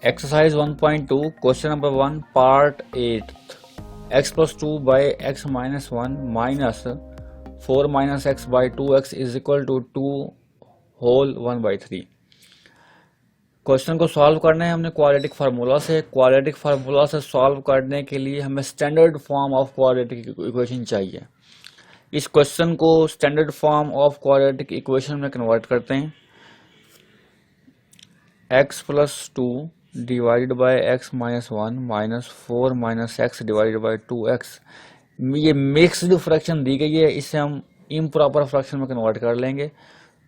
Exercise 1.2, question number 1, part 8. X plus 2 by x minus 1 minus 4 minus x by 2x is equal to 2 whole 1 by 3. Question को solve करना है हमने quadratic formula से। Quadratic formula से solve करने के लिए हमें standard form of quadratic equation चाहिए। इस क्वेश्चन को standard form of quadratic equation में कन्वर्ट करते हैं। x plus 2 divided by x minus 1 minus 4 minus x divided by 2x, ये मिक्स्ड फ्रैक्शन दी गई है, इसे हम इम्प्रॉपर फ्रैक्शन में कन्वर्ट कर लेंगे।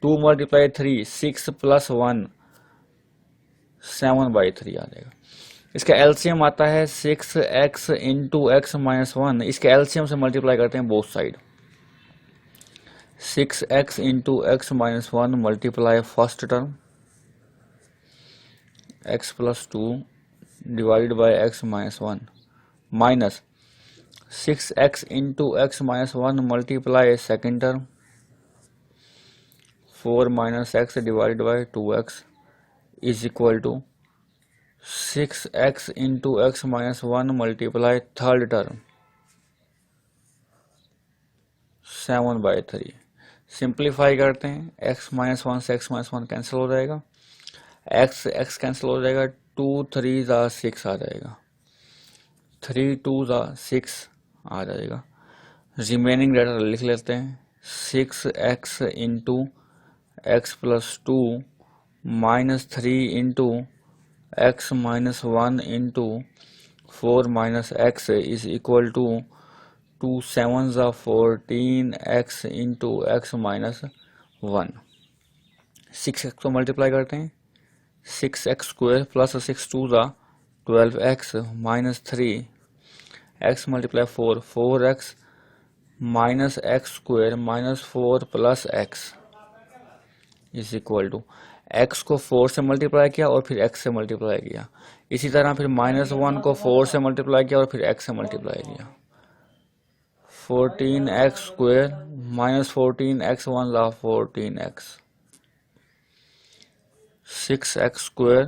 2 मल्टीप्लाई 3 6 प्लस 1 7 बाई 3 आ जाएगा। इसका एलसीएम आता है 6x इंटू एक्स माइनस 1। इसके एलसीएम से मल्टीप्लाई करते हैं both side. 6x into x minus 1 multiply first term x plus 2 divided by x minus 1 minus 6x into x minus 1 multiply second term 4 minus x divided by 2x is equal to 6x into x minus 1 multiply third term 7 by 3। Simplify करते हैं, x minus 1 से x minus 1 cancel हो जाएगा, x cancel हो जाएगा, 2 3 ज़ा 6 आ जाएगा, 3 2 ज़ा 6 आ जाएगा। रिमेनिंग डेटा लिख लेते हैं, 6x into x plus 2 minus 3 into x minus 1 into 4 minus x is equal to 2 7 ज़ा 14x into x minus 1। 6x को मल्टीप्लाई करते हैं, 6x स्क्वायर प्लस 6 2 ज़ा 12x minus 3 x multiply 4 4x minus x square minus 4 plus x is equal to x को 4 से multiply किया और फिर x से मल्टीप्लाई किया। इसी तरह फिर माइनस 1 को 4 से मल्टीप्लाई किया और फिर x से मल्टीप्लाई किया। 14x स्क्वायर माइनस 14x 1 ज़ा 14x, 6x square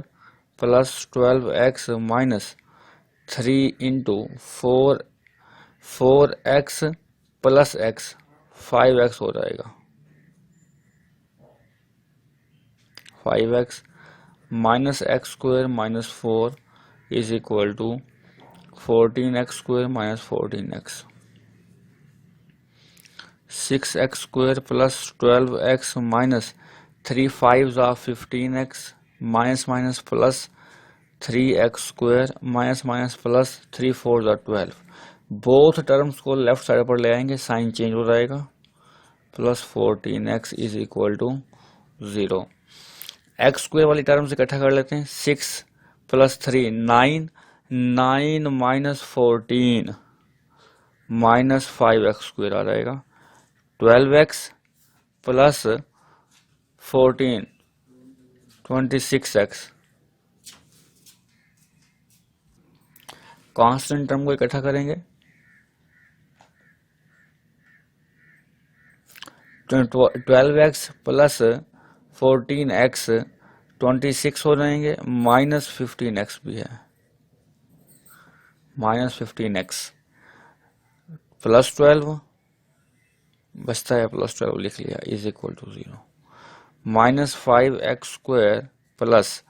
plus 12x minus 3 into 4x plus x 5x हो जाएगा। 5x minus x square minus 4 is equal to 14x square minus 14x, 6x square plus 12x minus 3 5 ज़ा 15x minus minus plus 3x square minus minus plus 3 4 ज़ा 12। Both terms को left side पर ले आएंगे, sign change हो जाएगा, plus 14x is equal to 0। X square वाली term से इकट्ठा कर लेते हैं, 6 plus 3 9 9 minus 14 minus 5x square आ जाएगा, 12x plus 14 26x। Constant term को इकट्ठा करेंगे, 12x प्लस 14x 26 हो जाएंगे, माइनस 15x भी है, माइनस 15x प्लस 12 बचता है, प्लस 12 लिख लिया, is equal to 0। Minus 5x square plus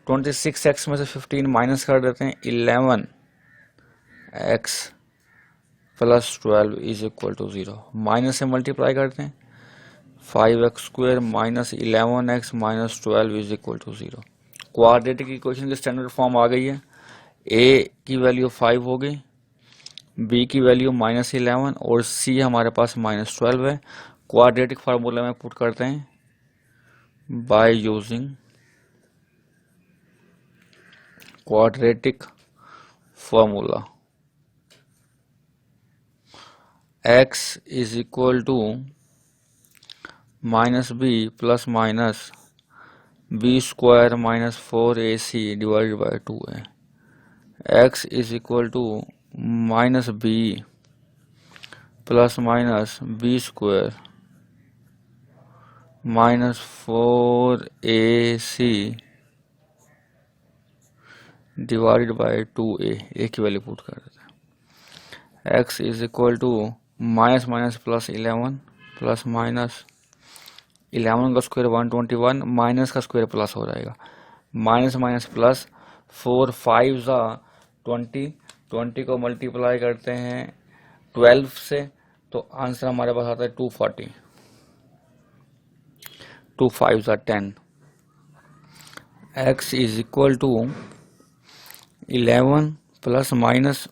26x में से 15 माइनस कर देते हैं, 11x plus 12 is equal to 0। Minus से मल्टीप्लाई करते हैं, 5x square minus 11x minus 12 is equal to 0। Quadratic equation की स्टैंडर्ड फॉर्म आ गई है। a की वैल्यू 5 हो गई, b की वैल्यू माइनस 11 और c हमारे पास माइनस 12 है। क्वाड्रेटिक फार्मूला में पुट करते हैं, by using quadratic formula x is equal to minus b plus minus b square minus 4ac divided by 2a, x is equal to minus b plus minus b square minus 4ac divide by 2a, a की value put कर देते हैं। x is equal to minus minus plus 11 plus minus 11 का square 121 minus का square plus हो जाएगा, minus minus plus 4 5 ज़ा 20, 20 को मल्टीप्लाई करते हैं 12 से तो आंसर हमारे पास आता है 240, 2 5 ज़ा 10। x is equal to 11 plus minus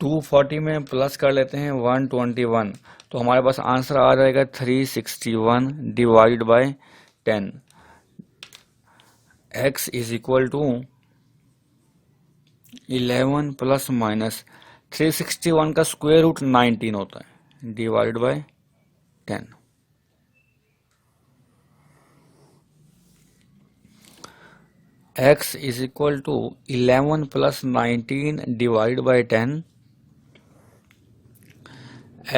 240 में प्लस कर लेते हैं 121 तो हमारे पास आंसर आ जाएगा 361 divide by 10। x is equal to 11 plus minus 361 का स्क्वायर रूट 19 होता है divide by 10। x is equal to 11 plus 19 divide by 10।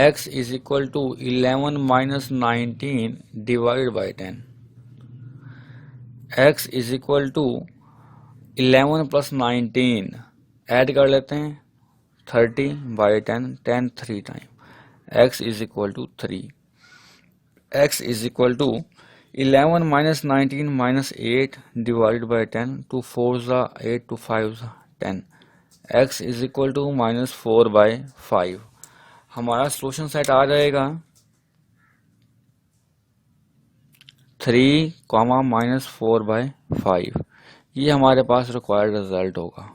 x is equal to 11 minus 19 divide by 10। x is equal to 11 plus 19 add कर लेते हैं 30 by 10, 10 3 time x is equal to 3। x is equal to 11 minus 19 minus 8 divide by 10, 2 4 ज़ा 8, 2 5 ज़ा 10, x is equal to minus 4 by 5। हमारा solution set आ जाएगा 3, minus 4 by 5। ये हमारे पास required result होगा।